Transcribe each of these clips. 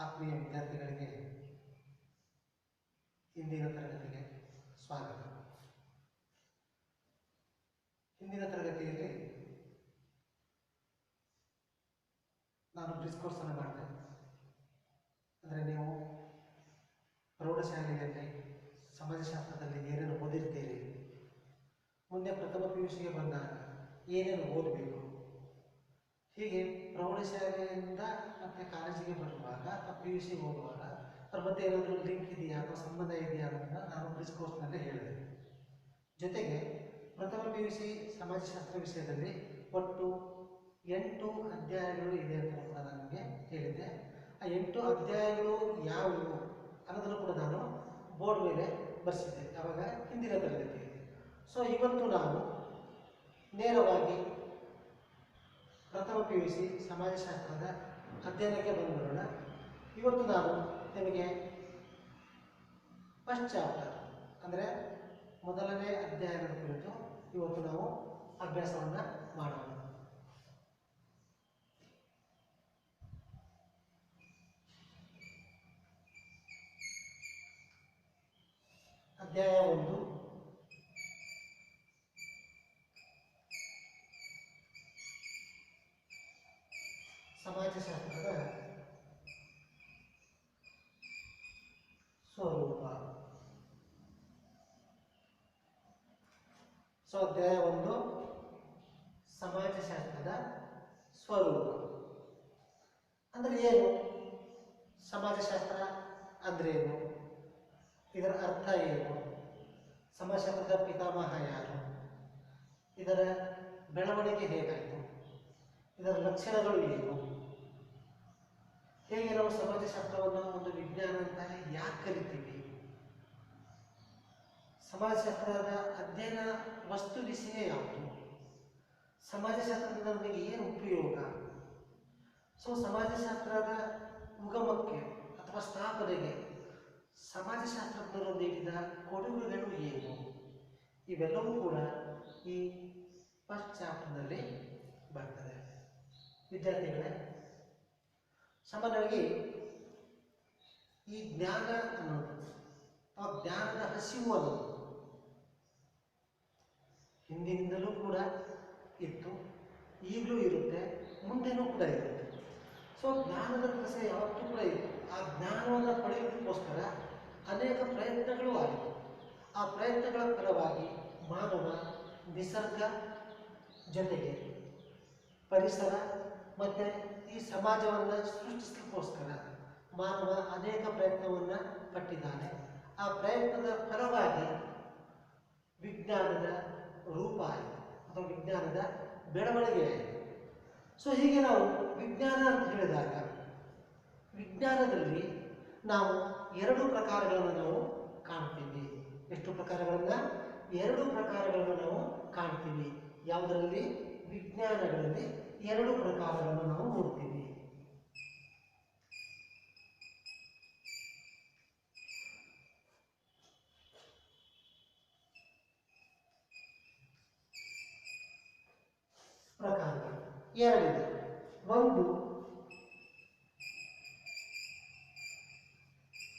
ಆತ್ಮೀಯ ವಿದ್ಯಾರ್ಥಿಗಳಿಗೆ ಇಂದಿನ ತರಗತಿಗೆ ಸ್ವಾಗತ. ಹಿಂದಿನ ತರಗತಿಯಲ್ಲಿ ನಾನು ಬ್ರಿಜ್ ಕೋರ್ಸನ್ನು ಮಾಡಿದೆ. ಅಂದರೆ ನೀವು ಪ್ರೌಢಶಾಲೆಯಲ್ಲಿ ಸಮಾಜಶಾಸ್ತ್ರದಲ್ಲಿ ಏನೇನು ಓದಿರ್ತೀರಿ, ಮುಂದೆ ಪ್ರಥಮ PUCಗೆ ಬಂದಾಗ ಏನೇನು ಓದಬೇಕು, ಹೀಗೆ ಪ್ರೌಢಶಾಲೆಯಿಂದ ಮತ್ತು ಕಾಲೇಜಿಗೆ ಬರುವಾಗ ಅಥವಾ PUC ಓದುವಾಗ ಅದ್ರ ಮಧ್ಯೆ ಏನಾದರೂ ಲಿಂಕ್ ಇದೆಯಾ ಅಥವಾ ಸಂಬಂಧ ಇದೆಯಾ ಅಂತ ನಾನು ಬ್ರಿಜ್ ಕೋರ್ಸ್ನಲ್ಲಿ ಹೇಳಿದೆ. ಜೊತೆಗೆ ಪ್ರಥಮ PUC ಸಮಾಜಶಾಸ್ತ್ರ ವಿಷಯದಲ್ಲಿ ಒಟ್ಟು 8 ಅಧ್ಯಾಯಗಳು ಇದೆ ಅಂತ ಕೂಡ ನನಗೆ ಹೇಳಿದ್ದೆ. ಆ 8 ಅಧ್ಯಾಯಗಳು ಯಾವುವು ಅನ್ನೋದನ್ನು ಕೂಡ ನಾನು ಬೋರ್ಡ್ ಮೇಲೆ ಬರೆಸಿದ್ದೆ ಆವಾಗ ಹಿಂದಿನ ತರಗತಿಯಲ್ಲಿ. ಸೊ ಇವತ್ತು ನಾವು ನೇರವಾಗಿ ಪ್ರಥಮ PUC ಸಮಾಜಶಾಸ್ತ್ರದ ಅಧ್ಯಯನಕ್ಕೆ ಬಂದುಬಿಡೋಣ. ಇವತ್ತು ನಾನು ನಿಮಗೆ ಫಸ್ಟ್ ಚಾಪ್ಟರ್ ಅಂದರೆ ಮೊದಲನೇ ಅಧ್ಯಾಯದ ಕುರಿತು ಇವತ್ತು ನಾವು ಅಭ್ಯಾಸವನ್ನು ಮಾಡೋಣ. ಅಧ್ಯಾಯ 1 ಸಮಾಜಶಾಸ್ತ್ರದ ಸ್ವರೂಪ. ಸೊ ಅಧ್ಯಾಯ 1 ಸಮಾಜಶಾಸ್ತ್ರದ ಸ್ವರೂಪ ಅಂದರೆ ಏನು, ಸಮಾಜಶಾಸ್ತ್ರ ಅಂದ್ರೆ ಏನು, ಇದರ ಅರ್ಥ ಏನು, ಸಮಾಜಶಾಸ್ತ್ರದ ಪಿತಾಮಹ ಯಾರು, ಇದರ ಬೆಳವಣಿಗೆ ಹೇಗಾಯಿತು, ಇದರ ಲಕ್ಷಣಗಳು ಏನು, ಹೇಗೆ ನಾವು ಸಮಾಜಶಾಸ್ತ್ರವನ್ನು ಒಂದು ವಿಜ್ಞಾನ ಅಂತ ಯಾಕೆ ಕಲಿತೀವಿ, ಸಮಾಜಶಾಸ್ತ್ರದ ಅಧ್ಯಯನ ವಸ್ತು ವಿಷಯ ಯಾವುದು, ಸಮಾಜಶಾಸ್ತ್ರದಿಂದ ನಮಗೆ ಏನು ಉಪಯೋಗ, ಸೊ ಸಮಾಜಶಾಸ್ತ್ರದ ಉಗಮಕ್ಕೆ ಅಥವಾ ಸ್ಥಾಪನೆಗೆ ಸಮಾಜಶಾಸ್ತ್ರಜ್ಞರು ನೀಡಿದ ಕೊಡುಗೆಗಳು ಏನು, ಇವೆಲ್ಲವೂ ಕೂಡ ಈ ಫಸ್ಟ್ ಚಾಪ್ಟರ್ನಲ್ಲಿ ಬರ್ತದೆ. ವಿದ್ಯಾರ್ಥಿಗಳೇ, ಸಾಮಾನ್ಯವಾಗಿ ಈ ಜ್ಞಾನ ಅನ್ನೋದು ಆ ಜ್ಞಾನದ ಹಸಿವು ಅನ್ನೋದು ಹಿಂದಿನಿಂದಲೂ ಕೂಡ ಇತ್ತು, ಈಗಲೂ ಇರುತ್ತೆ, ಮುಂದೆನೂ ಕೂಡ ಇರುತ್ತೆ. ಸೊ ಜ್ಞಾನದ ರಹಸ್ಯ ಯಾವತ್ತೂ ಕೂಡ ಇತ್ತು. ಆ ಜ್ಞಾನವನ್ನು ಪಡೆಯೋದಕ್ಕೋಸ್ಕರ ಅನೇಕ ಪ್ರಯತ್ನಗಳು ಆಯಿತು. ಆ ಪ್ರಯತ್ನಗಳ ಫಲವಾಗಿ ಮಾನವ ನಿಸರ್ಗ ಜೊತೆಗೆ ಪರಿಸರ ಮತ್ತು ಈ ಸಮಾಜವನ್ನು ಸೃಷ್ಟಿಸಲಿಕ್ಕೋಸ್ಕರ ಮಾನವ ಅನೇಕ ಪ್ರಯತ್ನವನ್ನು ಪಟ್ಟಿದ್ದಾನೆ. ಆ ಪ್ರಯತ್ನದ ಫಲವಾಗಿ ವಿಜ್ಞಾನದ ರೂಪ ಆಯಿತು ಅಥವಾ ವಿಜ್ಞಾನದ ಬೆಳವಣಿಗೆ ಆಯಿತು. ಸೊ ಹೀಗೆ ನಾವು ವಿಜ್ಞಾನ ಅಂತ ಹೇಳಿದಾಗ ವಿಜ್ಞಾನದಲ್ಲಿ ನಾವು 2 ಪ್ರಕಾರಗಳನ್ನು ನಾವು ಕಾಣ್ತೀವಿ. ಎಷ್ಟು ಪ್ರಕಾರಗಳನ್ನು? 2 ಪ್ರಕಾರಗಳನ್ನು ನಾವು ಕಾಣ್ತೀವಿ. ಯಾವುದರಲ್ಲಿ? ವಿಜ್ಞಾನಗಳಲ್ಲಿ 2 ಪ್ರಕಾರಗಳನ್ನು ನಾವು ನೋಡ್ತೀವಿ. ಪ್ರಕಾರಗಳು 2 ಇದೆ. ಒಂದು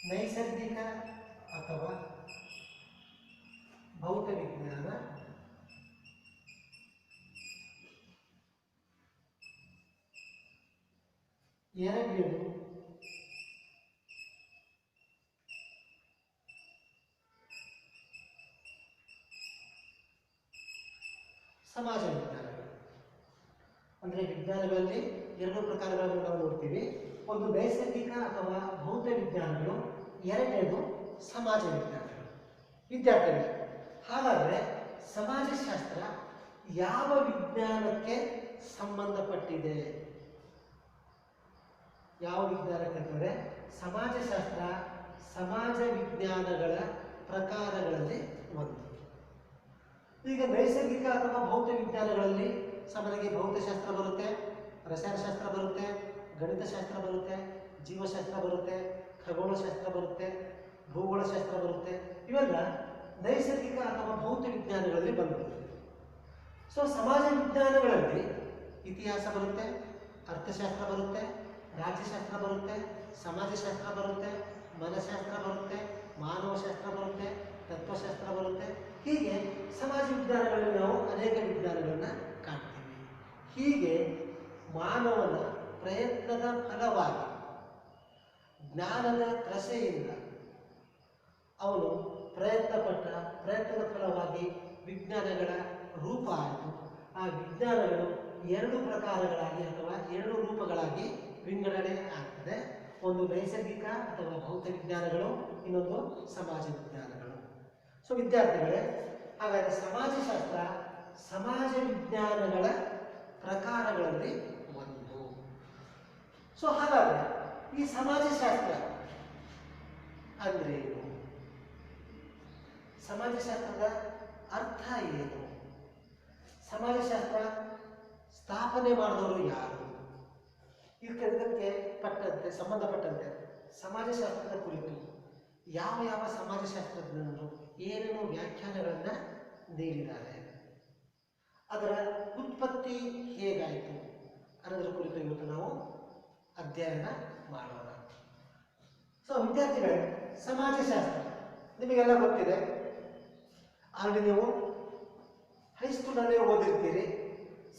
ನೈಸರ್ಗಿಕ ಅಥವಾ ಭೌತ ವಿಜ್ಞಾನ, ಎರಡನೇದು ಸಮಾಜ ವಿಜ್ಞಾನಗಳು. ಅಂದರೆ ವಿಜ್ಞಾನಗಳಲ್ಲಿ 2 ಪ್ರಕಾರಗಳನ್ನು ನಾವು ನೋಡ್ತೀವಿ. ಒಂದು ನೈಸರ್ಗಿಕ ಅಥವಾ ಭೌತ ವಿಜ್ಞಾನಗಳು, ಎರಡನೇದು ಸಮಾಜ ವಿಜ್ಞಾನಗಳು. ವಿದ್ಯಾರ್ಥಿಗಳು, ಹಾಗಾದರೆ ಸಮಾಜಶಾಸ್ತ್ರ ಯಾವ ವಿಜ್ಞಾನಕ್ಕೆ ಸಂಬಂಧಪಟ್ಟಿದೆ? ಯಾವ ವಿಜ್ಞಾನಕ್ಕೆ ಅಂದರೆ ಸಮಾಜಶಾಸ್ತ್ರ ಸಮಾಜ ವಿಜ್ಞಾನಗಳ ಪ್ರಕಾರಗಳಲ್ಲಿ ಒಂದು. ಈಗ ನೈಸರ್ಗಿಕ ಅಥವಾ ಭೌತ ವಿಜ್ಞಾನಗಳಲ್ಲಿ ಸಾಮಾನ್ಯವಾಗಿ ಭೌತಶಾಸ್ತ್ರ ಬರುತ್ತೆ, ರಸಾಯನಶಾಸ್ತ್ರ ಬರುತ್ತೆ, ಗಣಿತಶಾಸ್ತ್ರ ಬರುತ್ತೆ, ಜೀವಶಾಸ್ತ್ರ ಬರುತ್ತೆ, ಖಗೋಳಶಾಸ್ತ್ರ ಬರುತ್ತೆ, ಭೂಗೋಳಶಾಸ್ತ್ರ ಬರುತ್ತೆ. ಇವೆಲ್ಲ ನೈಸರ್ಗಿಕ ಅಥವಾ ಭೌತ ವಿಜ್ಞಾನಗಳಲ್ಲಿ ಬಂದಿರುತ್ತೆ. ಸೊ ಸಮಾಜ ವಿಜ್ಞಾನಗಳಲ್ಲಿ ಇತಿಹಾಸ ಬರುತ್ತೆ, ಅರ್ಥಶಾಸ್ತ್ರ ಬರುತ್ತೆ, ರಾಜ್ಯಶಾಸ್ತ್ರ ಬರುತ್ತೆ, ಸಮಾಜಶಾಸ್ತ್ರ ಬರುತ್ತೆ, ಮನಃಶಾಸ್ತ್ರ ಬರುತ್ತೆ, ಮಾನವಶಾಸ್ತ್ರ ಬರುತ್ತೆ, ತತ್ವಶಾಸ್ತ್ರ ಬರುತ್ತೆ. ಹೀಗೆ ಸಮಾಜ ವಿಜ್ಞಾನಗಳಲ್ಲಿ ನಾವು ಅನೇಕ ವಿಜ್ಞಾನಗಳನ್ನು ಕಾಣ್ತೀವಿ. ಹೀಗೆ ಮಾನವನ ಪ್ರಯತ್ನದ ಫಲವಾಗಿ, ಜ್ಞಾನದ ತ್ರಸೆಯಿಂದ ಅವನು ಪ್ರಯತ್ನದ ಫಲವಾಗಿ ವಿಜ್ಞಾನಗಳ ರೂಪ ಆಯಿತು. ಆ ವಿಜ್ಞಾನಗಳು ಎರಡು ಪ್ರಕಾರಗಳಾಗಿ ಅಥವಾ ಎರಡು ರೂಪಗಳಾಗಿ ವಿಂಗಡಣೆ ಆಗ್ತದೆ. ಒಂದು ನೈಸರ್ಗಿಕ ಅಥವಾ ಭೌತ ವಿಜ್ಞಾನಗಳು, ಇನ್ನೊಂದು ಸಮಾಜ ವಿಜ್ಞಾನಗಳು. ಸೊ ವಿದ್ಯಾರ್ಥಿಗಳೇ, ಹಾಗಾದರೆ ಸಮಾಜಶಾಸ್ತ್ರ ಸಮಾಜ ವಿಜ್ಞಾನಗಳ ಪ್ರಕಾರಗಳಲ್ಲಿ ಒಂದು. ಸೊ ಹಾಗಾದರೆ ಈ ಸಮಾಜಶಾಸ್ತ್ರ ಅಂದ್ರೆ ಏನು? ಸಮಾಜಶಾಸ್ತ್ರದ ಅರ್ಥ ಏನು? ಸಮಾಜಶಾಸ್ತ್ರ ಸ್ಥಾಪನೆ ಮಾಡಿದವರು ಯಾರು? ಇದಕ್ಕೆ ಸಂಬಂಧಪಟ್ಟಂತೆ ಸಮಾಜಶಾಸ್ತ್ರದ ಕುರಿತು ಯಾವ ಸಮಾಜಶಾಸ್ತ್ರಜ್ಞರು ಏನೇನು ವ್ಯಾಖ್ಯಾನಗಳನ್ನು ನೀಡಿದ್ದಾರೆ, ಅದರ ಉತ್ಪತ್ತಿ ಹೇಗಾಯಿತು ಅನ್ನೋದರ ಕುರಿತು ಇವತ್ತು ನಾವು ಅಧ್ಯಯನ ಮಾಡೋಣ. ಸೊ ವಿದ್ಯಾರ್ಥಿಗಳೇ, ಸಮಾಜಶಾಸ್ತ್ರ ನಿಮಗೆಲ್ಲ ಗೊತ್ತಿದೆ. ಆಲ್ರೆಡಿ ನೀವು ಹೈಸ್ಕೂಲಲ್ಲೇ ಓದಿರ್ತೀರಿ.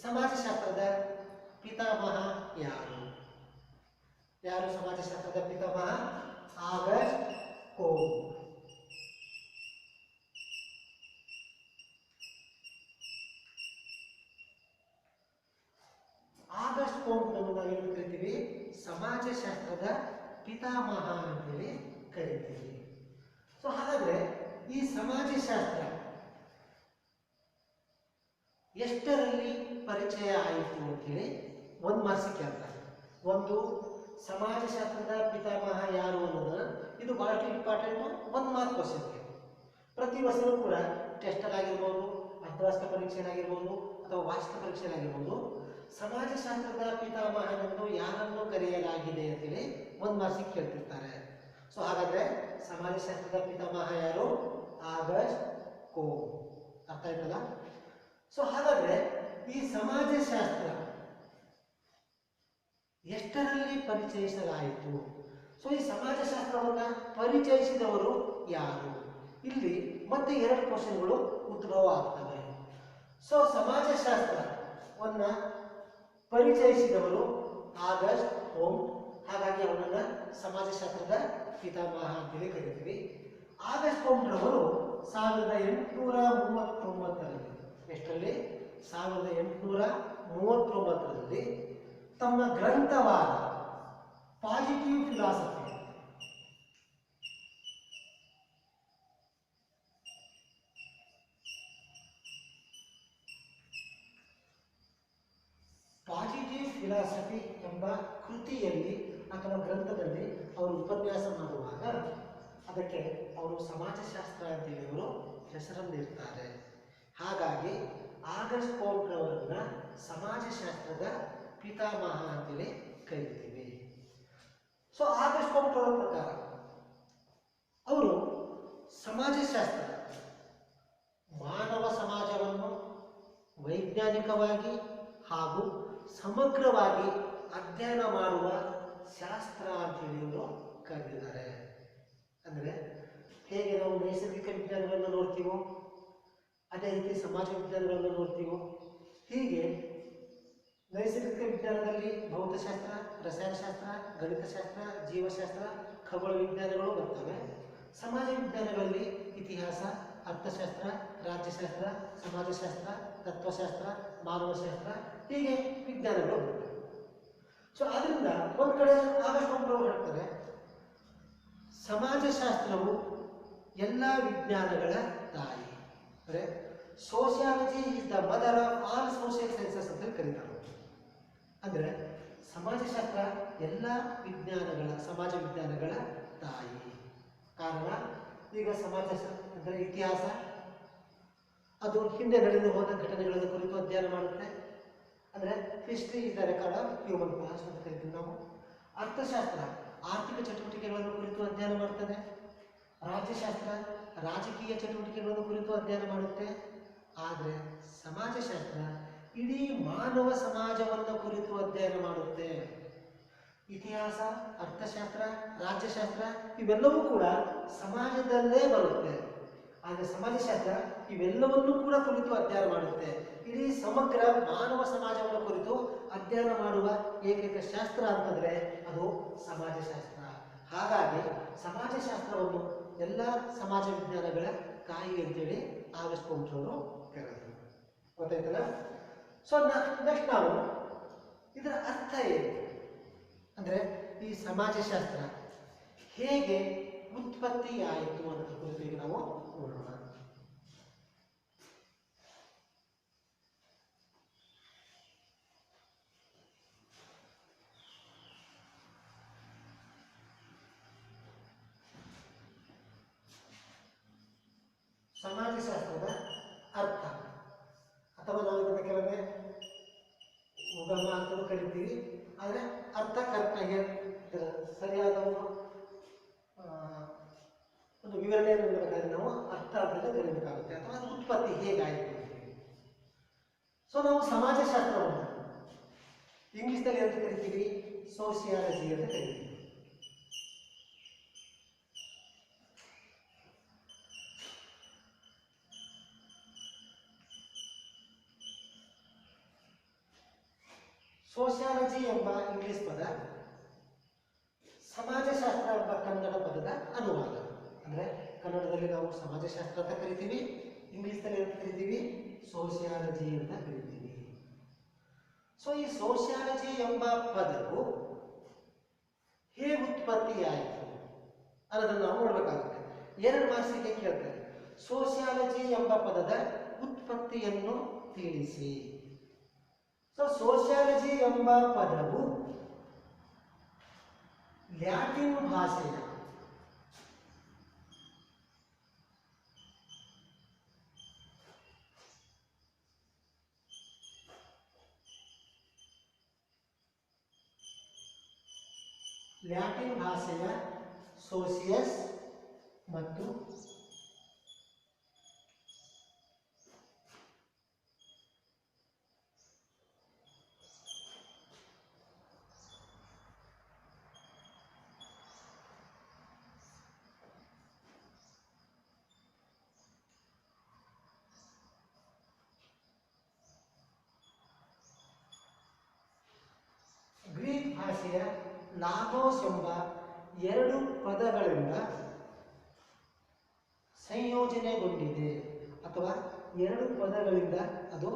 ಸಮಾಜಶಾಸ್ತ್ರದ ಪಿತಾಮಹ ಯಾರು? ಸಮಾಜಶಾಸ್ತ್ರದ ಪಿತಾಮಹ? ಆಗಸ್ಟ್ ಕೋಮ್. ಆಗಸ್ಟ್ ಕೋಮ್ನನ್ನು ನಾವೇನು ಕರಿತೀವಿ? ಸಮಾಜಶಾಸ್ತ್ರದ ಪಿತಾಮಹ ಅಂತೇಳಿ ಕರಿತೀವಿ. ಸೊ ಹಾಗಾದ್ರೆ ಈ ಸಮಾಜಶಾಸ್ತ್ರ ಎಷ್ಟರಲ್ಲಿ ಪರಿಚಯ ಆಯಿತು ಅಂತೇಳಿ ಒಂದು ಮಾರ್ಕ್ಸ್ ಕೇಳ್ತಾರೆ. ಒಂದು ಸಮಾಜಶಾಸ್ತ್ರದ ಪಿತಾಮಹ ಯಾರು ಅನ್ನೋದು ಇದು ಬಹಳಷ್ಟು ಇಂಪಾರ್ಟೆಂಟ್. 1 mark question. ಪ್ರತಿ ವರ್ಷವೂ ಕೂಡ ಟೆಸ್ಟಲ್ಲಾಗಿರ್ಬೋದು, ಅರ್ಧವಾರ್ಷಿಕ ಪರೀಕ್ಷೆಲಾಗಿರ್ಬೋದು ಅಥವಾ ವಾರ್ಷಿಕ ಪರೀಕ್ಷೆಲಾಗಿರ್ಬೋದು, ಸಮಾಜಶಾಸ್ತ್ರದ ಪಿತಾಮಹನನ್ನು ಯಾರನ್ನು ಕರೆಯಲಾಗಿದೆ ಅಂತೇಳಿ 1 ಮಾರ್ಕ್ಸಿಗೆ ಕೇಳ್ತಿರ್ತಾರೆ. ಸೊ ಹಾಗಾದ್ರೆ ಸಮಾಜಶಾಸ್ತ್ರದ ಪಿತಾಮಹ ಯಾರು? ಆಗಸ್ಟ್ ಕೋಮ್. ಅರ್ಥ ಆಯ್ತಲ್ಲ? ಸೊ ಹಾಗಾದ್ರೆ ಈ ಸಮಾಜಶಾಸ್ತ್ರ ಎಷ್ಟರಲ್ಲಿ ಪರಿಚಯಿಸಲಾಯಿತು? ಸೊ ಈ ಸಮಾಜಶಾಸ್ತ್ರವನ್ನ ಪರಿಚಯಿಸಿದವರು ಯಾರು? ಇಲ್ಲಿ ಮತ್ತೆ 2 ಕ್ವಶನ್ಗಳು ಉದ್ಭವ ಆಗ್ತವೆ. ಸೊ ಸಮಾಜಶಾಸ್ತ್ರವನ್ನ ಪರಿಚಯಿಸಿದವರು ಆಗಸ್ಟ್ ಕೋಮ್. ಹಾಗಾಗಿ ಅವನನ್ನ ಸಮಾಜಶಾಸ್ತ್ರದ ಪಿತಾಮಹ ಅಂತೇಳಿ ಕರಿತೀವಿ. ಆಗಸ್ಟ್ ಕೋಮ್ರವರು 1839ರಲ್ಲಿ, ಎಷ್ಟರಲ್ಲಿ? 1839ರಲ್ಲಿ ತಮ್ಮ ಗ್ರಂಥವಾದ ಪಾಸಿಟಿವ್ ಫಿಲಾಸಫಿ, ಎಂಬ ಕೃತಿಯಲ್ಲಿ ಅಥವಾ ಗ್ರಂಥದಲ್ಲಿ ಅವರು ಉಪನ್ಯಾಸ ಮಾಡುವಾಗ ಅದಕ್ಕೆ ಅವರು ಸಮಾಜಶಾಸ್ತ್ರ ಅಂತೇಳಿ ಅವರು ಹೆಸರನ್ನಿರ್ತಾರೆ. ಹಾಗಾಗಿ ಆಗಸ್ಟ್ ಕೋಮ್ರವರನ್ನ ಸಮಾಜಶಾಸ್ತ್ರದ ಪಿತಾಮಹ ಅಂತೇಳಿ ಕರಿತೀವಿ. ಸೊ ಆಗಸ್ಟ್ ಕೋಮ್ರವರ ಪ್ರಕಾರ ಅವರು ಸಮಾಜಶಾಸ್ತ್ರ ಮಾನವ ಸಮಾಜವನ್ನು ವೈಜ್ಞಾನಿಕವಾಗಿ ಹಾಗೂ ಸಮಗ್ರವಾಗಿ ಅಧ್ಯಯನ ಮಾಡುವ ಶಾಸ್ತ್ರ ಅಂತೇಳಿ ಅವರು ಕರೆದಿದ್ದಾರೆ. ಅಂದರೆ ಹೇಗೆ ನಾವು ನೈಸರ್ಗಿಕ ವಿಜ್ಞಾನಗಳನ್ನು ನೋಡ್ತೀವೋ ಅದೇ ರೀತಿ ಸಮಾಜ ವಿಜ್ಞಾನಗಳನ್ನು ನೋಡ್ತೀವೋ, ಹೀಗೆ ನೈಸರ್ಗಿಕ ವಿಜ್ಞಾನದಲ್ಲಿ ಭೌತಶಾಸ್ತ್ರ, ರಸಾಯನಶಾಸ್ತ್ರ, ಗಣಿತಶಾಸ್ತ್ರ, ಜೀವಶಾಸ್ತ್ರ, ಖಗೋಳ ವಿಜ್ಞಾನಗಳು ಬರ್ತವೆ. ಸಮಾಜ ವಿಜ್ಞಾನಗಳಲ್ಲಿ ಇತಿಹಾಸ, ಅರ್ಥಶಾಸ್ತ್ರ, ರಾಜ್ಯಶಾಸ್ತ್ರ, ಸಮಾಜಶಾಸ್ತ್ರ, ತತ್ವಶಾಸ್ತ್ರ, ಮಾನವಶಾಸ್ತ್ರ, ಹೀಗೆ ವಿಜ್ಞಾನಗಳು ಬರ್ತವೆ. ಸೊ ಅದರಿಂದ ಒಂದು ಕಡೆ ಆಗಸ್ಟ್ ಕೋಮ್ರವರು ಹೇಳ್ತಾರೆ, ಸಮಾಜಶಾಸ್ತ್ರವು ಎಲ್ಲ ವಿಜ್ಞಾನಗಳ ತಾಯಿ. ಅಂದರೆ sociology is the mother of all social sciences ಅಂತ ಕರೀತಾರೆ. ಅಂದರೆ ಸಮಾಜಶಾಸ್ತ್ರ ಎಲ್ಲ ಸಮಾಜ ವಿಜ್ಞಾನಗಳ ತಾಯಿ. ಕಾರಣ, ಈಗ ಸಮಾಜಶಾಸ್ತ್ರ ಅಂದರೆ ಇತಿಹಾಸ, ಅದು ಹಿಂದೆ ನಡೆದು ಹೋದ ಘಟನೆಗಳನ್ನು ಕುರಿತು ಅಧ್ಯಯನ ಮಾಡುತ್ತೆ. ಅಂದರೆ history is the record of human past ಅಂತ ಕರಿತೀವಿ ನಾವು. ಅರ್ಥಶಾಸ್ತ್ರ ಆರ್ಥಿಕ ಚಟುವಟಿಕೆಗಳನ್ನು ಕುರಿತು ಅಧ್ಯಯನ ಮಾಡ್ತದೆ. ರಾಜ್ಯಶಾಸ್ತ್ರ ರಾಜಕೀಯ ಚಟುವಟಿಕೆಗಳನ್ನು ಕುರಿತು ಅಧ್ಯಯನ ಮಾಡುತ್ತೆ. ಆದರೆ ಸಮಾಜಶಾಸ್ತ್ರ ಇಡೀ ಮಾನವ ಸಮಾಜವನ್ನು ಕುರಿತು ಅಧ್ಯಯನ ಮಾಡುತ್ತೆ. ಇತಿಹಾಸ, ಅರ್ಥಶಾಸ್ತ್ರ, ರಾಜ್ಯಶಾಸ್ತ್ರ ಇವೆಲ್ಲವೂ ಕೂಡ ಸಮಾಜದಲ್ಲೇ ಬರುತ್ತೆ. ಆದರೆ ಸಮಾಜಶಾಸ್ತ್ರ ಇವೆಲ್ಲವನ್ನೂ ಕೂಡ ಕುರಿತು ಅಧ್ಯಯನ ಮಾಡುತ್ತೆ. ಇಡೀ ಸಮಗ್ರ ಮಾನವ ಸಮಾಜವನ್ನು ಕುರಿತು ಅಧ್ಯಯನ ಮಾಡುವ ಏಕೈಕ ಶಾಸ್ತ್ರ ಅಂತಂದರೆ ಅದು ಸಮಾಜಶಾಸ್ತ್ರ. ಹಾಗಾಗಿ ಸಮಾಜಶಾಸ್ತ್ರವನ್ನು ಎಲ್ಲ ಸಮಾಜ ವಿಜ್ಞಾನಗಳ ತಾಯಿ ಅಂತೇಳಿ ಆಗಸ್ಟ್ ಪಂತ್ರವರು ಕರೆದರು. ಗೊತ್ತಾಯ್ತಲ್ಲ? ಸೊ ನೆಕ್ಸ್ಟ್ ನಾವು ಇದರ ಅರ್ಥ ಏನು ಅಂದರೆ ಈ ಸಮಾಜಶಾಸ್ತ್ರ ಹೇಗೆ ಉತ್ಪತ್ತಿ ಆಯಿತು ಅನ್ನೋದ್ರ ಕುರಿತು ಈಗ ನಾವು ನೋಡೋಣ. ಸಮಾಜಶಾಸ್ತ್ರದ ಅರ್ಥ ಅಥವಾ ನಾವು ಇದನ್ನು ಕೆಲವೊಮ್ಮೆ ಉಗಮ ಅಂತಲೂ ಕರಿತೀವಿ. ಆದರೆ ಅರ್ಥ ಕರೆಕ್ಟಾಗಿ ಸರಿಯಾದ ಒಂದು ವಿವರಣೆಯನ್ನು ನೀಡಬೇಕಾದ್ರೆ ನಾವು ಅರ್ಥ ಅಂತ ಕರೀಬೇಕಾಗುತ್ತೆ. ಅಥವಾ ಅದು ಉತ್ಪತ್ತಿ ಹೇಗಾಯಿತು ಅಂತೇಳಿ. ಸೊ ನಾವು ಸಮಾಜಶಾಸ್ತ್ರವನ್ನು ಇಂಗ್ಲಿಷ್ನಲ್ಲಿ ಅಂತ ಕರಿತೀವಿ, ಸೋಸಿಯಾಲಜಿ ಅಂತ ಕರಿತೀವಿ. ಸೋಷಿಯಾಲಜಿ ಎಂಬ ಇಂಗ್ಲಿಷ್ ಪದ, ಸಮಾಜಶಾಸ್ತ್ರ ಎಂಬ ಕನ್ನಡ ಪದದ ಅನುವಾದ. ಅಂದರೆ ಕನ್ನಡದಲ್ಲಿ ನಾವು ಸಮಾಜಶಾಸ್ತ್ರ ಅಂತ ಕರಿತೀವಿ, ಇಂಗ್ಲಿಷ್ನಲ್ಲಿ ಅಂತ ಕರಿತೀವಿ, ಸೋಷಿಯಾಲಜಿ ಅಂತ ಕರಿತೀವಿ. ಸೊ ಈ ಸೋಷಿಯಾಲಜಿ ಎಂಬ ಪದವು ಹೇಗೆ ಉತ್ಪತ್ತಿಯಾಯಿತು ಅನ್ನೋದನ್ನು ನಾವು ನೋಡಬೇಕಾಗುತ್ತೆ. 2 ಮಾರ್ಕ್ಸಿಗೆ ಕೇಳ್ತಾರೆ, ಸೋಷಿಯಾಲಜಿ ಎಂಬ ಪದದ ಉತ್ಪತ್ತಿಯನ್ನು ತಿಳಿಸಿ. ಸೊ ಸೋಷಿಯಾಲಜಿ ಎಂಬ ಪದವು ಲ್ಯಾಟಿನ್ ಭಾಷೆಯ ಸೋಸಿಯಸ್ ಮತ್ತು ಗ್ರೀಕ್ ಭಾಷೆಯ ಲಾಗೋಸ್ ಎಂಬ 2 ಪದಗಳಿಂದ ಸಂಯೋಜನೆಗೊಂಡಿದೆ ಅಥವಾ 2 ಪದಗಳಿಂದ ಅದು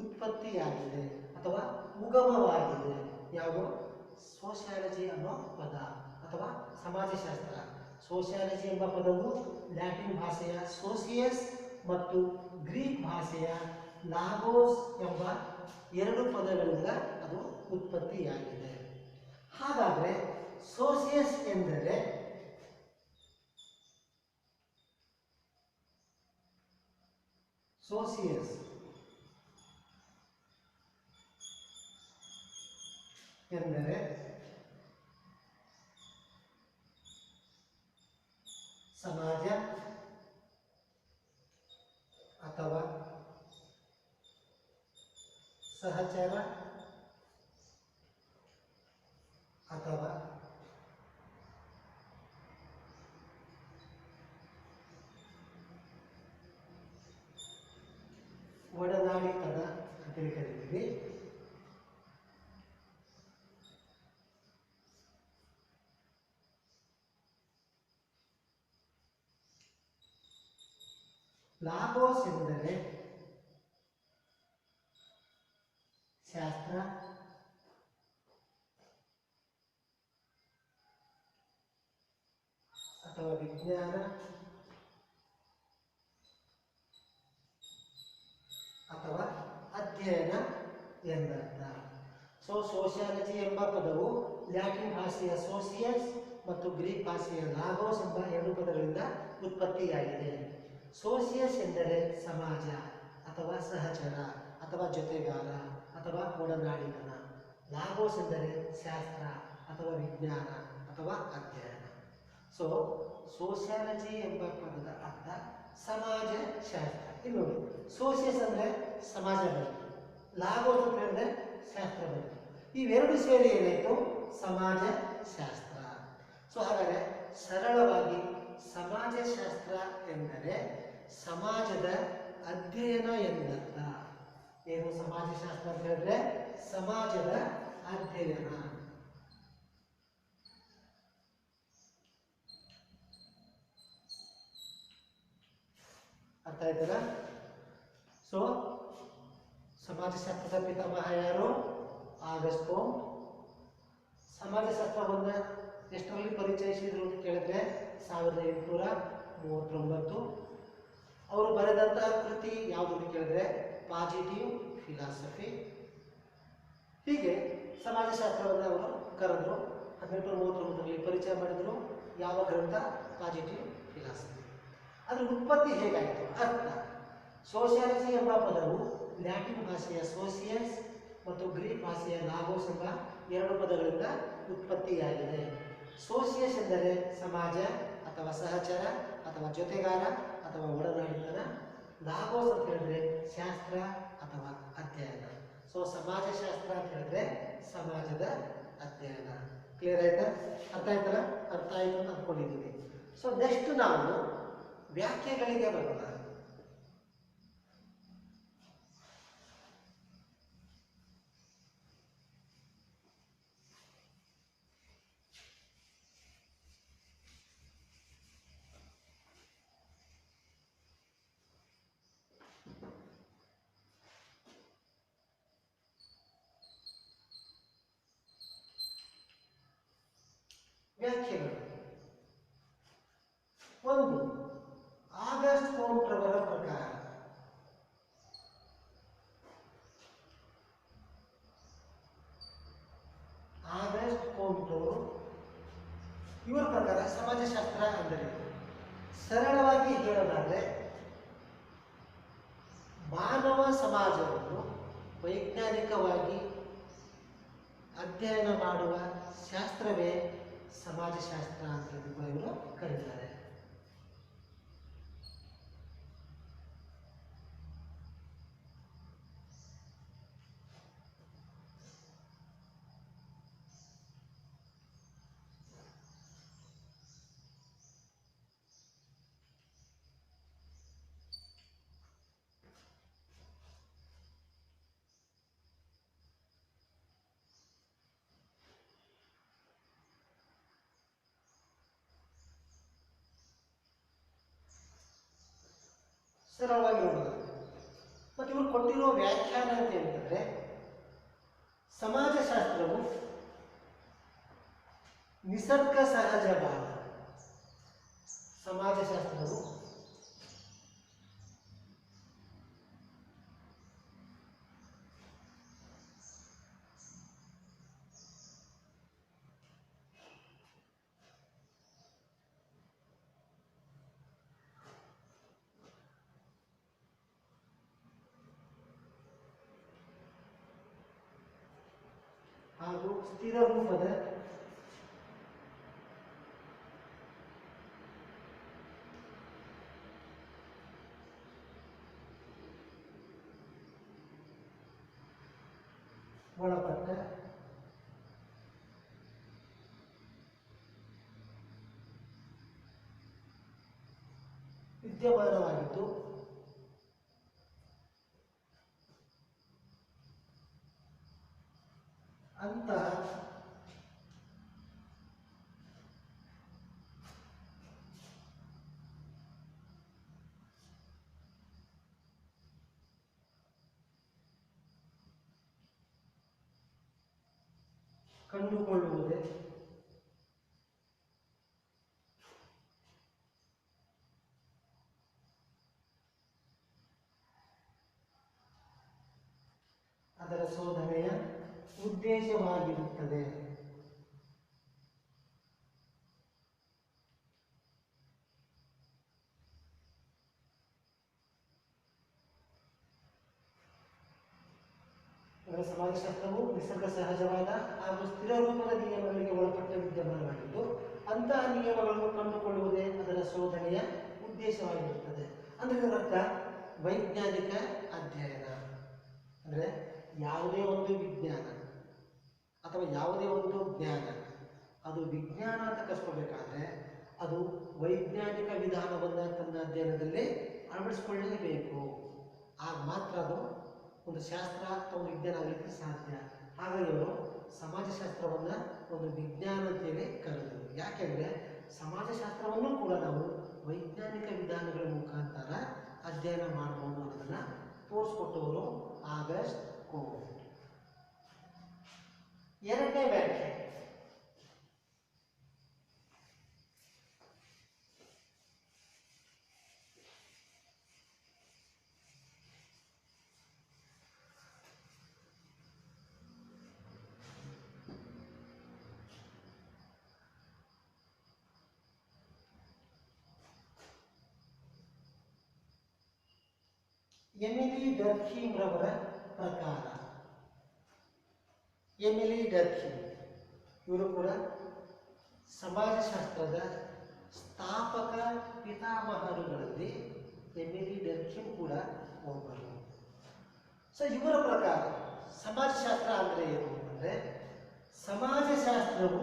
ಉತ್ಪತ್ತಿಯಾಗಿದೆ ಅಥವಾ ಉಗಮವಾಗಿದೆ. ಯಾವುದು? ಸೋಷಿಯಾಲಜಿ ಅನ್ನೋ ಪದ ಅಥವಾ ಸಮಾಜಶಾಸ್ತ್ರ. ಸೋಷಿಯಾಲಜಿ ಎಂಬ ಪದವು ಲ್ಯಾಟಿನ್ ಭಾಷೆಯ ಸೋಸಿಯಸ್ ಮತ್ತು ಗ್ರೀಕ್ ಭಾಷೆಯ ಲಾಗೋಸ್ ಎಂಬ 2 ಪದಗಳಿಂದ ಅದು ಉತ್ಪತ್ತಿಯಾಗಿದೆ. ಹಾಗಾದರೆ ಸೋಸಿಯಸ್ ಎಂದರೆ ಸಮಾಜ ಅಥವಾ ಸಹಚರ ಅಥವಾ ಒಡನಾಡಿತನ ಅಂತ ಕರಿತೀವಿ. ಲಾಗೋಸ್ ಎಂದರೆ ಶಾಸ್ತ್ರ ಅಥವಾ ವಿಜ್ಞಾನ ಅಥವಾ ಅಧ್ಯಯನ ಎಂದರ್ಥ. ಸೊ ಸೋಷಿಯಾಲಜಿ ಎಂಬ ಪದವು ಲ್ಯಾಟಿನ್ ಭಾಷೆಯ ಸೋಸಿಯಸ್ ಮತ್ತು ಗ್ರೀಕ್ ಭಾಷೆಯ ಲಾಗೋಸ್ ಎಂಬ 2 ಪದಗಳಿಂದ ಉತ್ಪತ್ತಿಯಾಗಿದೆ. ಸೋಸಿಯಸ್ ಎಂದರೆ ಸಮಾಜ ಅಥವಾ ಸಹಚರ ಅಥವಾ ಜೊತೆಗಾರ ಅಥವಾ ಒಡನಾಡಿತನ. ಲಾಗೋಸ್ ಎಂದರೆ ಶಾಸ್ತ್ರ ಅಥವಾ ವಿಜ್ಞಾನ ಅಥವಾ ಅಧ್ಯಯನ. ಸೊ ಸೋಷಿಯಾಲಜಿ ಎಂಬ ಪದದ ಅರ್ಥ ಸಮಾಜಶಾಸ್ತ್ರ. ಇಲ್ಲಿ ನೋಡಿ, ಸೋಸಿಯಸ್ ಅಂದರೆ ಸಮಾಜ ಬಂತು, ಲಾಗೋಸ್ ಅಂತ ಹೇಳಿದ್ರೆ ಶಾಸ್ತ್ರ ಬಂತು. ಇವೆರಡು ಸೇರಿ ಏನಾಯಿತು ಸಮಾಜಶಾಸ್ತ್ರ. ಸೊ ಹಾಗಾದರೆ ಸರಳವಾಗಿ ಸಮಾಜಶಾಸ್ತ್ರ ಎಂದರೆ ಸಮಾಜದ ಅಧ್ಯಯನ ಎಂದರ್ಥ. ಏನು ಸಮಾಜಶಾಸ್ತ್ರ ಅಂತ ಹೇಳಿದ್ರೆ ಸಮಾಜದ ಅಧ್ಯಯನ. ಅರ್ಥ ಆಯ್ತಲ್ಲ? ಸೊ ಸಮಾಜಶಾಸ್ತ್ರದ ಪಿತಾಮಹ ಯಾರು? ಆಗಸ್ಟ್ ಕೋಮ್ಟ್. ಸಮಾಜಶಾಸ್ತ್ರವನ್ನು ಎಷ್ಟರಲ್ಲಿ ಪರಿಚಯಿಸಿದ್ರು ಅಂತ ಕೇಳಿದ್ರೆ 1839. ಅವರು ಬರೆದಂತಹ ಕೃತಿ ಯಾವುದು ಅಂತ ಕೇಳಿದ್ರೆ ಪಾಸಿಟಿವ್ ಫಿಲಾಸಫಿ. ಹೀಗೆ ಸಮಾಜಶಾಸ್ತ್ರವನ್ನು ಅವರು ಕರೆದ್ರು. 1839ರಲ್ಲಿ ಪರಿಚಯ ಮಾಡಿದ್ರು. ಯಾವ ಗ್ರಂಥ? Positive philosophy. ಅದರ ಉತ್ಪತ್ತಿ ಹೇಗಾಯಿತು? ಅರ್ಥ. ಸೋಷಿಯಾಲಜಿ ಎಂಬ ಪದವು ಲ್ಯಾಟಿನ್ ಭಾಷೆಯ ಸೋಸಿಯಸ್ ಮತ್ತು ಗ್ರೀಕ್ ಭಾಷೆಯ ಲಾಗೋಸ್ ಎಂಬ ಎರಡು ಪದಗಳಿಂದ ಉತ್ಪತ್ತಿಯಾಗಿದೆ. ಸೋಸಿಯಸ್ ಎಂದರೆ ಸಮಾಜ ಅಥವಾ ಸಹಚರ ಅಥವಾ ಜೊತೆಗಾರ ಅಥವಾ ಒಡನಾಡಿತನ. ಲಾಗೋಸ್ ಅಂತ ಹೇಳಿದ್ರೆ ಶಾಸ್ತ್ರ ಅಥವಾ ಅಧ್ಯಯನ. ಸೊ ಸಮಾಜಶಾಸ್ತ್ರ ಅಂತ ಹೇಳಿದ್ರೆ ಸಮಾಜದ ಅಧ್ಯಯನ. ಕ್ಲಿಯರ್ ಆಯ್ತಾ? ಅರ್ಥ ಆಯ್ತಲ್ಲ? ಅರ್ಥ ಆಯ್ತು ಅಂತ ಅಂದ್ಕೊಂಡಿದ್ದೀನಿ. ಸೊ ನೆಕ್ಸ್ಟ್ ನಾವು ವ್ಯಾಖ್ಯೆಗಳಿಗೆ ಬರೋಣ. ವ್ಯಾಖ್ಯೆಗಳು. ಒಂದು, ಆಗಸ್ಟ್ ಕೋಮ್ಟ್ ರವರ ಪ್ರಕಾರ ಆಗಸ್ಟ್ ಕೋಮ್ಟ್ ಅವರು ಇವರ ಪ್ರಕಾರ ಸಮಾಜಶಾಸ್ತ್ರ ಅಂದರೆ ಸರಳವಾಗಿ ಹೇಳೋದಾದ್ರೆ ಮಾನವ ಸಮಾಜವನ್ನು ವೈಜ್ಞಾನಿಕವಾಗಿ ಅಧ್ಯಯನ ಮಾಡುವ ಶಾಸ್ತ್ರವೇ ಸಮಾಜಶಾಸ್ತ್ರ ಅಂತ ಇವರು ಕರೀತಾರೆ. ಸರಳವಾಗಿ ನೋಡೋದು. ಮತ್ತು ಇವರು ಕೊಟ್ಟಿರುವ ವ್ಯಾಖ್ಯಾನ ಅಂತ ಹೇಳಿದ್ರೆ ಸಮಾಜಶಾಸ್ತ್ರವು ನಿಸರ್ಗ ಸಹಜವಾದ ಸಮಾಜಶಾಸ್ತ್ರವು ಹಾಗೂ ಸ್ಥಿರ ರೂಪದ ಒಳಪಟ್ಟ ವಿದ್ಯಮಾನವಾಗಿದ್ದು ಅಂತಹ ಕಂಡುಕೊಳ್ಳುವುದೇ ಅದರ ಶೋಧನೆಯ ಉದ್ದೇಶವಾಗಿರುತ್ತದೆ. ಸಮಾಜಶಾಸ್ತ್ರವು ನಿಸರ್ಗ ಸಹಜವಾದ ಹಾಗೂ ಸ್ಥಿರ ರೂಪದ ನಿಯಮಗಳಿಗೆ ಒಳಪಟ್ಟ ವಿದ್ಯಮಾನವಾಗಿದ್ದು ಅಂತಹ ನಿಯಮಗಳನ್ನು ಕಂಡುಕೊಳ್ಳುವುದೇ ಅದರ ಶೋಧನೆಯ ಉದ್ದೇಶವಾಗಿರುತ್ತದೆ. ಅಂದರೆ ಇದರರ್ಥ ವೈಜ್ಞಾನಿಕ ಅಧ್ಯಯನ ಅಂದರೆ ಯಾವುದೇ ಒಂದು ವಿಜ್ಞಾನ ಅಥವಾ ಯಾವುದೇ ಒಂದು ಜ್ಞಾನ ಅದು ವಿಜ್ಞಾನ ಅಂತ ಕರ್ಸ್ಕೊಳ್ಬೇಕಾದ್ರೆ ಅದು ವೈಜ್ಞಾನಿಕ ವಿಧಾನವನ್ನು ತನ್ನ ಅಧ್ಯಯನದಲ್ಲಿ ಅಳವಡಿಸ್ಕೊಳ್ಳಲೇಬೇಕು. ಆಗ ಮಾತ್ರ ಅದು ಒಂದು ಶಾಸ್ತ್ರ ಅಥವಾ ವಿಜ್ಞಾನ ಆಗಲಿಕ್ಕೆ ಸಾಧ್ಯ. ಹಾಗಾಗಿ ಅವರು ಸಮಾಜಶಾಸ್ತ್ರವನ್ನು ಒಂದು ವಿಜ್ಞಾನ ಅಂತೇಳಿ ಕರೆದರು. ಯಾಕೆಂದರೆ ಸಮಾಜಶಾಸ್ತ್ರವನ್ನು ಕೂಡ ನಾವು ವೈಜ್ಞಾನಿಕ ವಿಧಾನಗಳ ಮುಖಾಂತರ ಅಧ್ಯಯನ ಮಾಡಬಹುದು ಅನ್ನೋದನ್ನು ತೋರಿಸ್ಕೊಟ್ಟವರು ಆಗಸ್ಟ್ ಕೋಮ್ಟ್. ಎರಡನೇ ವ್ಯಾಖ್ಯೆ ಎಮಿಲಿ ಡರ್ಖೀಮ್ ರವರ ಪ್ರಕಾರ. ಎಮಿಲಿ ಡರ್ಖೀಮ್ ಇವರು ಕೂಡ ಸಮಾಜಶಾಸ್ತ್ರದ ಸ್ಥಾಪಕ ಪಿತಾಮಹರುಗಳಲ್ಲಿ ಎಮಿಲಿ ಡರ್ಖೀಮ್ ಕೂಡ ಒಬ್ಬರು. ಸೊ ಇವರ ಪ್ರಕಾರ ಸಮಾಜಶಾಸ್ತ್ರ ಅಂದರೆ ಏನು ಅಂದರೆ ಸಮಾಜಶಾಸ್ತ್ರವು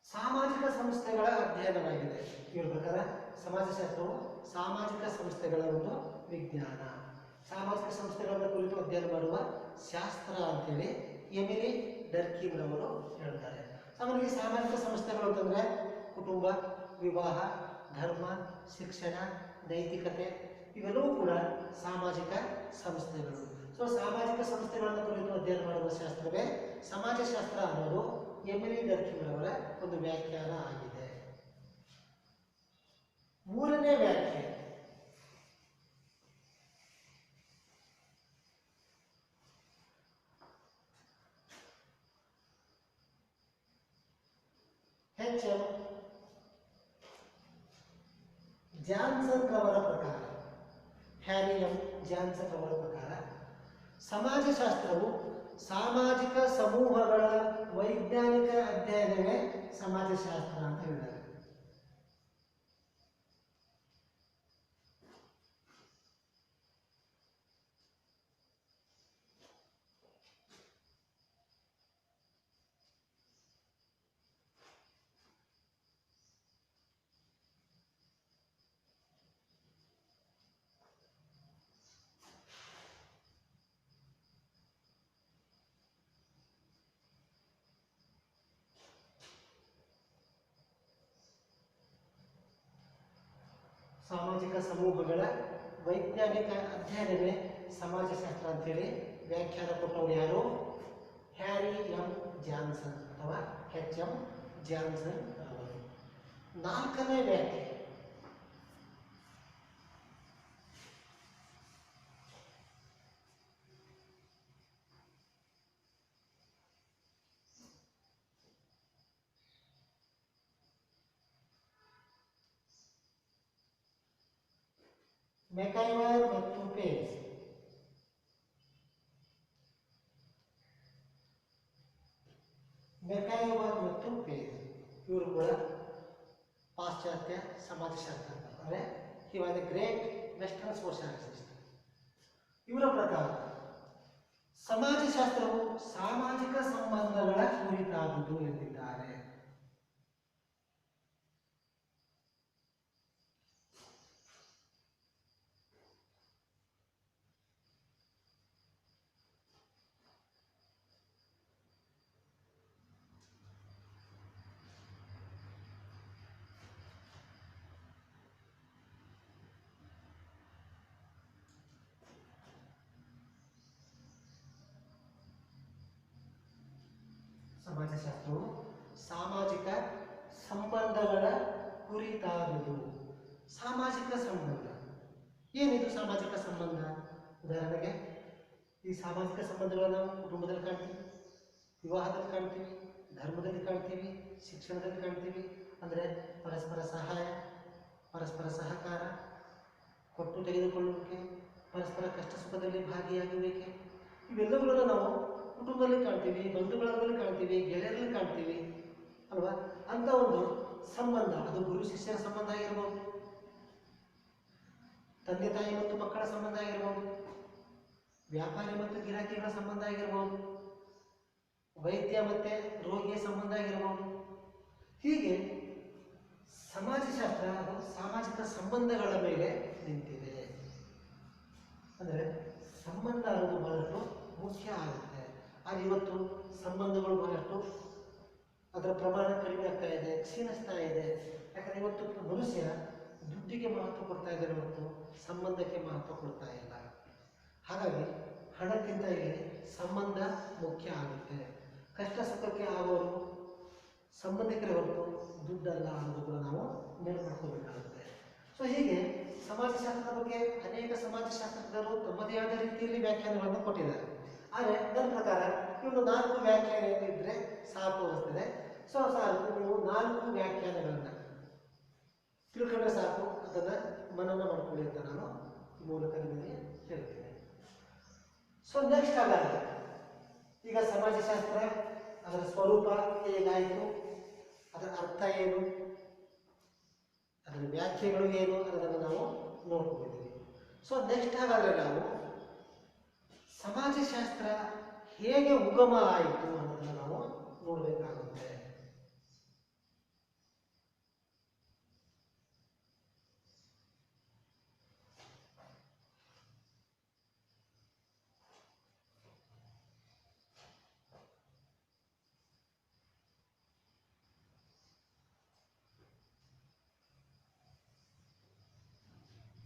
ಸಾಮಾಜಿಕ ಸಂಸ್ಥೆಗಳ ಅಧ್ಯಯನವಾಗಿದೆ. ಇವರ ಪ್ರಕಾರ ಸಮಾಜಶಾಸ್ತ್ರವು ಸಾಮಾಜಿಕ ಸಂಸ್ಥೆಗಳ ಒಂದು ವಿಜ್ಞಾನ, ಸಾಮಾಜಿಕ ಸಂಸ್ಥೆಗಳನ್ನು ಕುರಿತು ಅಧ್ಯಯನ ಮಾಡುವ ಶಾಸ್ತ್ರ ಅಂತೇಳಿ ಎಮಿಲಿ ಡರ್ಖೀಮ್ ರವರು ಹೇಳ್ತಾರೆ. ಸಾಮಾನ್ಯವಾಗಿ ಸಾಮಾಜಿಕ ಸಂಸ್ಥೆಗಳು ಅಂತಂದರೆ ಕುಟುಂಬ, ವಿವಾಹ, ಧರ್ಮ, ಶಿಕ್ಷಣ, ನೈತಿಕತೆ ಇವೆಲ್ಲವೂ ಕೂಡ ಸಾಮಾಜಿಕ ಸಂಸ್ಥೆಗಳು. ಸೊ ಸಾಮಾಜಿಕ ಸಂಸ್ಥೆಗಳನ್ನು ಕುರಿತು ಅಧ್ಯಯನ ಮಾಡುವ ಶಾಸ್ತ್ರವೇ ಸಮಾಜಶಾಸ್ತ್ರ ಅನ್ನೋದು ಎಮಿಲಿ ಡರ್ಖೀಮ್ ರವರ ಒಂದು ವ್ಯಾಖ್ಯಾನ ಆಗಿದೆ. ಮೂರನೇ ವ್ಯಾಖ್ಯೆ ಎಚ್.ಎಂ. ಜಾನ್ಸನ್ ರವರ ಪ್ರಕಾರ, ಹ್ಯಾರಿ ಎಂ ಜಾನ್ಸನ್ ರವರ ಪ್ರಕಾರ ಸಮಾಜಶಾಸ್ತ್ರವು ಸಾಮಾಜಿಕ ಸಮೂಹಗಳ ವೈಜ್ಞಾನಿಕ ಅಧ್ಯಯನವೇ ಸಮಾಜಶಾಸ್ತ್ರ ಅಂತ ಹೇಳಿದ್ದಾರೆ. ಸಾಮಾಜಿಕ ಸಮೂಹಗಳ ವೈಜ್ಞಾನಿಕ ಅಧ್ಯಯನವೇ ಸಮಾಜಶಾಸ್ತ್ರ ಅಂತೇಳಿ ವ್ಯಾಖ್ಯಾನ ಕೊಟ್ಟವರು ಯಾರು? ಹ್ಯಾರಿ ಎಂ ಜಾನ್ಸನ್ ಅಥವಾ ಎಚ್.ಎಂ. ಜಾನ್ಸನ್ ಅವರು. ನಾಲ್ಕನೇ ವ್ಯಾಖ್ಯೆ ಮೆಕೈವರ್ ಮತ್ತು ಪೇಜ್. ಮೆಕೈವರ್ ಮತ್ತು ಪೇಜ್ ಇವರು ಕೂಡ ಪಾಶ್ಚಾತ್ಯ ಸಮಾಜಶಾಸ್ತ್ರ ಅಂದರೆ he was a great western sociologist. ಇವರ ಪ್ರಕಾರ ಸಮಾಜಶಾಸ್ತ್ರವು ಸಾಮಾಜಿಕ ಸಂಬಂಧಗಳ ಕುರಿತಾದುದು ಎಂದಿದ್ದಾರೆ. ಸಮಾಜಶಾಸ್ತ್ರವು ಸಾಮಾಜಿಕ ಸಂಬಂಧಗಳ ಕುರಿತಾದುದು. ಸಾಮಾಜಿಕ ಸಂಬಂಧ ಏನಿದು ಸಾಮಾಜಿಕ ಸಂಬಂಧ? ಉದಾಹರಣೆಗೆ ಈ ಸಾಮಾಜಿಕ ಸಂಬಂಧಗಳನ್ನು ನಾವು ಕುಟುಂಬದಲ್ಲಿ ಕಾಣ್ತೀವಿ, ವಿವಾಹದಲ್ಲಿ ಕಾಣ್ತೀವಿ, ಧರ್ಮದಲ್ಲಿ ಕಾಣ್ತೀವಿ, ಶಿಕ್ಷಣದಲ್ಲಿ ಕಾಣ್ತೀವಿ. ಅಂದರೆ ಪರಸ್ಪರ ಸಹಾಯ, ಪರಸ್ಪರ ಸಹಕಾರ, ಕೊಟ್ಟು ತೆಗೆದುಕೊಳ್ಳುವಿಕೆ, ಪರಸ್ಪರ ಕಷ್ಟ ಸುಖದಲ್ಲಿ ಭಾಗಿಯಾಗುವಿಕೆ, ಇವೆಲ್ಲವುಗಳನ್ನು ನಾವು ಕುಟುಂಬದಲ್ಲಿ ಕಾಣ್ತೀವಿ, ಬಂಧುಗಳಲ್ಲಿ ಕಾಣ್ತೀವಿ, ಗೆಳೆಯರಲ್ಲಿ ಕಾಣ್ತೀವಿ ಅಲ್ವಾ? ಅಂತ ಒಂದು ಸಂಬಂಧ, ಅದು ಗುರು ಶಿಷ್ಯರ ಸಂಬಂಧ ಆಗಿರ್ಬೋದು, ತಂದೆ ತಾಯಿ ಮತ್ತು ಮಕ್ಕಳ ಸಂಬಂಧ ಆಗಿರ್ಬೋದು, ವ್ಯಾಪಾರಿ ಮತ್ತು ಗಿರಾಕಿಗಳ ಸಂಬಂಧ ಆಗಿರ್ಬೋದು, ವೈದ್ಯ ಮತ್ತು ರೋಗಿಯ ಸಂಬಂಧ ಆಗಿರ್ಬೋದು. ಹೀಗೆ ಸಮಾಜಶಾಸ್ತ್ರ ಅದು ಸಾಮಾಜಿಕ ಸಂಬಂಧಗಳ ಮೇಲೆ ನಿಂತಿದೆ. ಅಂದರೆ ಸಂಬಂಧ ಅನ್ನೋದು ಬಹಳಷ್ಟು ಮುಖ್ಯ ಆಗುತ್ತೆ. ಆದರೆ ಇವತ್ತು ಸಂಬಂಧಗಳು ಬಹಳಷ್ಟು ಅದರ ಪ್ರಮಾಣ ಕಡಿಮೆ ಆಗ್ತಾ ಇದೆ, ಕ್ಷೀಣಿಸ್ತಾ ಇದೆ. ಯಾಕಂದರೆ ಇವತ್ತು ಮನುಷ್ಯ ದುಡ್ಡಿಗೆ ಮಹತ್ವ ಕೊಡ್ತಾ ಇದ್ದಾರೆ ಹೊರತು ಸಂಬಂಧಕ್ಕೆ ಮಹತ್ವ ಕೊಡ್ತಾ ಇಲ್ಲ. ಹಾಗಾಗಿ ಹಣಕ್ಕಿಂತ ಇಲ್ಲಿ ಸಂಬಂಧ ಮುಖ್ಯ ಆಗುತ್ತೆ. ಕಷ್ಟ ಸುಖಕ್ಕೆ ಆಗೋರು ಸಂಬಂಧಿಕರೇ ಹೊರತು ದುಡ್ಡಲ್ಲ ಅನ್ನೋದು ಕೂಡ ನಾವು ನೆನಪು ಮಾಡ್ಕೋಬೇಕಾಗುತ್ತೆ. ಸೊ ಹೀಗೆ ಸಮಾಜಶಾಸ್ತ್ರದ ಬಗ್ಗೆ ಅನೇಕ ಸಮಾಜಶಾಸ್ತ್ರಜ್ಞರು ತಮ್ಮದೇ ಆದ ರೀತಿಯಲ್ಲಿ ವ್ಯಾಖ್ಯಾನಗಳನ್ನು ಕೊಟ್ಟಿದ್ದಾರೆ. ಆದರೆ ನನ್ನ ಪ್ರಕಾರ ಇನ್ನು 4 ವ್ಯಾಖ್ಯಾನ ಇದ್ದರೆ ಸಾಕು ಅನಿಸ್ತದೆ. ಸೊ ಸಾಕು, ನೀವು 4 ವ್ಯಾಖ್ಯಾನಗಳನ್ನು ತಿಳ್ಕೊಂಡ್ರೆ ಸಾಕು, ಅದನ್ನು ಮನನ ಮಾಡ್ಕೊಳ್ಳಿ ಅಂತ ನಾನು ಈ ಮೂಲಕ ನಿಮಗೆ ಹೇಳ್ತೀನಿ. ಸೊ ನೆಕ್ಸ್ಟ್ ಹಾಗಾದರೆ ಈಗ ಸಮಾಜಶಾಸ್ತ್ರ ಅದರ ಸ್ವರೂಪ ಹೇಗಾಯಿತು, ಅದರ ಅರ್ಥ ಏನು, ಅದರ ವ್ಯಾಖ್ಯೆಗಳು ಏನು ಅನ್ನೋದನ್ನು ನಾವು ನೋಡ್ಕೊಂಡಿದ್ದೀವಿ. ಸೊ ನೆಕ್ಸ್ಟ್ ಹಾಗಾದರೆ ನಾವು ಸಮಾಜಶಾಸ್ತ್ರ ಹೇಗೆ ಉಗಮ ಆಯಿತು ಅನ್ನೋದನ್ನು ನಾವು ನೋಡಬೇಕಾಗುತ್ತೆ.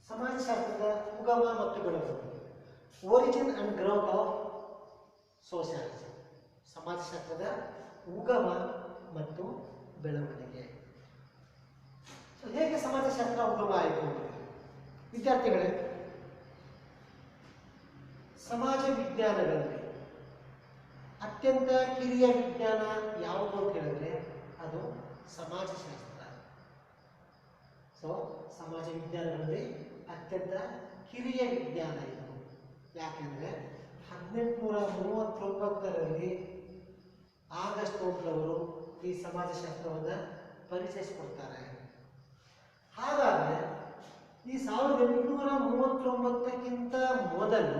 ಸಮಾಜಶಾಸ್ತ್ರದ ಉಗಮ ಮತ್ತು ಬೆಳವಣಿಗೆ, origin and growth of sociology. ಸಮಾಜಶಾಸ್ತ್ರದ ಉಗಮ ಮತ್ತು ಬೆಳವಣಿಗೆ. ಹೇಗೆ ಸಮಾಜಶಾಸ್ತ್ರ ಉಗಮ ಆಯಿತು? ವಿದ್ಯಾರ್ಥಿಗಳೇ, ಸಮಾಜ ವಿಜ್ಞಾನಗಳಲ್ಲಿ ಅತ್ಯಂತ ಕಿರಿಯ ವಿಜ್ಞಾನ ಯಾವುದು ಅಂತ ಹೇಳಿದ್ರೆ ಅದು ಸಮಾಜಶಾಸ್ತ್ರ. ಸೊ ಸಮಾಜ ವಿಜ್ಞಾನಗಳಲ್ಲಿ ಅತ್ಯಂತ ಕಿರಿಯ ವಿಜ್ಞಾನ ಇದು. ಯಾಕೆಂದರೆ 1839ರಲ್ಲಿ ಆಗಸ್ಟ್ ರವರು ಈ ಸಮಾಜಶಾಸ್ತ್ರವನ್ನು ಪರಿಚಯಿಸಿಕೊಡ್ತಾರೆ. ಹಾಗಾದರೆ ಈ 1839ಕ್ಕಿಂತ ಮೊದಲು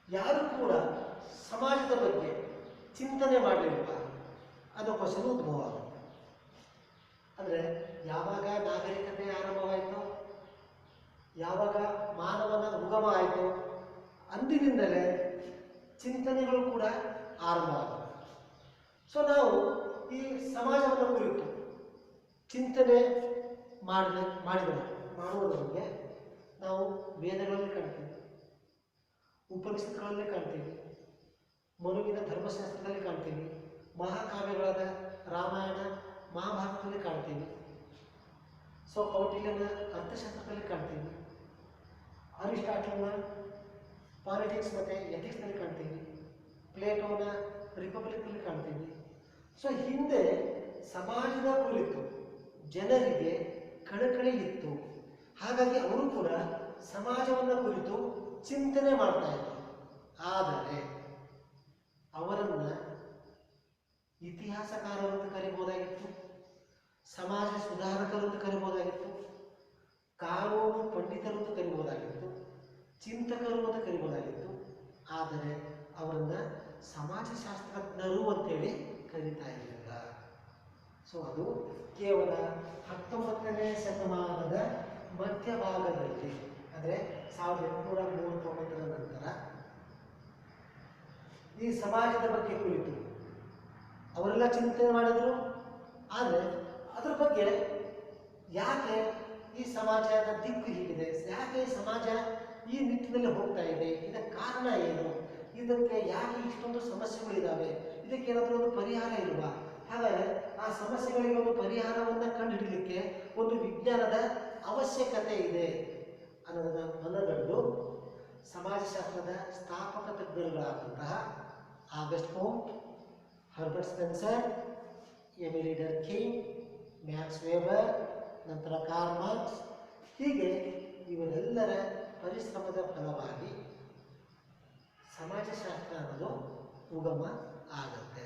ಯಾರು ಕೂಡ ಸಮಾಜದ ಬಗ್ಗೆ ಚಿಂತನೆ ಮಾಡಲಿಲ್ಲ ಅನ್ನೋ ಕ್ವಶನ್ ಉದ್ಭವ ಆಗುತ್ತೆ. ಅಂದರೆ ಯಾವಾಗ ನಾಗರಿಕತೆ ಆರಂಭವಾಯಿತು, ಯಾವಾಗ ಮಾನವನ ಉಗಮ ಆಯಿತು, ಅಂದಿನಿಂದಲೇ ಚಿಂತನೆಗಳು ಕೂಡ ಆರಂಭವಾಗುತ್ತೆ. ಸೊ ನಾವು ಈ ಸಮಾಜವನ್ನು ಕುರಿತು ಚಿಂತನೆ ಮಾಡುವುದಕ್ಕೆ ನಾವು ವೇದಗಳಲ್ಲಿ ಕಾಣ್ತೀವಿ, ಉಪನಿಷತ್ತುಗಳಲ್ಲಿ ಕಾಣ್ತೀವಿ, ಮನುವಿನ ಧರ್ಮಶಾಸ್ತ್ರದಲ್ಲಿ ಕಾಣ್ತೀವಿ, ಮಹಾಕಾವ್ಯಗಳಾದ ರಾಮಾಯಣ ಮಹಾಭಾರತದಲ್ಲಿ ಕಾಣ್ತೀವಿ. ಸೊ ಕೌಟಿಲ್ಯನ ಅರ್ಥಶಾಸ್ತ್ರದಲ್ಲಿ ಕಾಣ್ತೀವಿ, ಅರಿಸ್ಟಾಟಲ್ನ ಪಾಲಿಟಿಕ್ಸ್ ಮತ್ತು ಎಥಿಕ್ಸ್ನಲ್ಲಿ ಕಾಣ್ತೀವಿ, ಪ್ಲೇಟೋನ ರಿಪಬ್ಲಿಕ್ನಲ್ಲಿ ಕಾಣ್ತೀವಿ. ಸೊ ಹಿಂದೆ ಸಮಾಜದ ಕುರಿತು ಜನರಿಗೆ ಕಳಕಳಿ ಇತ್ತು. ಹಾಗಾಗಿ ಅವರು ಕೂಡ ಸಮಾಜವನ್ನು ಕುರಿತು ಚಿಂತನೆ ಮಾಡ್ತಾ ಇದ್ರು. ಆದರೆ ಅವರನ್ನು ಇತಿಹಾಸಕಾರರು ಅಂತ ಕರಿಬೋದಾಗಿತ್ತು, ಸಮಾಜ ಸುಧಾರಕರು ಅಂತ ಕರಿಬೋದಾಗಿತ್ತು, ಕಾನೂನು ಪಂಡಿತರು ಅಂತ ಕರಿಬೋದಾಗಿತ್ತು, ಚಿಂತಕರು ಅಂತ ಕರಿಬೋದಾಗಿತ್ತು. ಆದರೆ ಅವರನ್ನು ಸಮಾಜಶಾಸ್ತ್ರಜ್ಞರು ಅಂತೇಳಿ ಕರೀತಾ ಇರಲಿಲ್ಲ. ಸೊ ಅದು ಕೇವಲ 19ನೇ ಶತಮಾನದ ಮಧ್ಯಭಾಗದಲ್ಲಿ, ಅಂದರೆ 1839ರ ನಂತರ ಈ ಸಮಾಜದ ಬಗ್ಗೆ ಕುರಿತು ಅವರೆಲ್ಲ ಚಿಂತನೆ ಮಾಡಿದರು. ಆದರೆ ಅದ್ರ ಬಗ್ಗೆ ಯಾಕೆ ಈ ಸಮಾಜದ ದಿಕ್ಕು ಹೀಗಿದೆ, ಯಾಕೆ ಸಮಾಜ ಈ ನಿಟ್ಟಿನಲ್ಲಿ ಹೋಗ್ತಾ ಇದೆ, ಇದಕ್ಕೆ ಕಾರಣ ಏನು, ಇದಕ್ಕೆ ಯಾಕೆ ಇಷ್ಟೊಂದು ಸಮಸ್ಯೆಗಳಿದ್ದಾವೆ, ಇದಕ್ಕೆ ಏನಾದರೂ ಒಂದು ಪರಿಹಾರ ಇಲ್ವಾ, ಹಾಗಾದರೆ ಆ ಸಮಸ್ಯೆಗಳಿಗೆ ಒಂದು ಪರಿಹಾರವನ್ನು ಕಂಡುಹಿಡಿಯಲಿಕ್ಕೆ ಒಂದು ವಿಜ್ಞಾನದ ಅವಶ್ಯಕತೆ ಇದೆ ಅನ್ನೋದನ್ನು ಮನಗಂಡು ಸಮಾಜಶಾಸ್ತ್ರದ ಸ್ಥಾಪಕ ತಜ್ಞರುಗಳಾದಂತಹ Auguste Comte, Herbert Spencer, Emile Durkheim, Max Weber, ನಂತರ ಕಾರ್ಲ್ ಮಾರ್ಕ್ಸ್, ಹೀಗೆ ಇವರೆಲ್ಲರ ಪರಿಶ್ರಮದ ಫಲವಾಗಿ ಸಮಾಜಶಾಸ್ತ್ರ ಅನ್ನೋದು ಉಗಮ ಆಗುತ್ತೆ.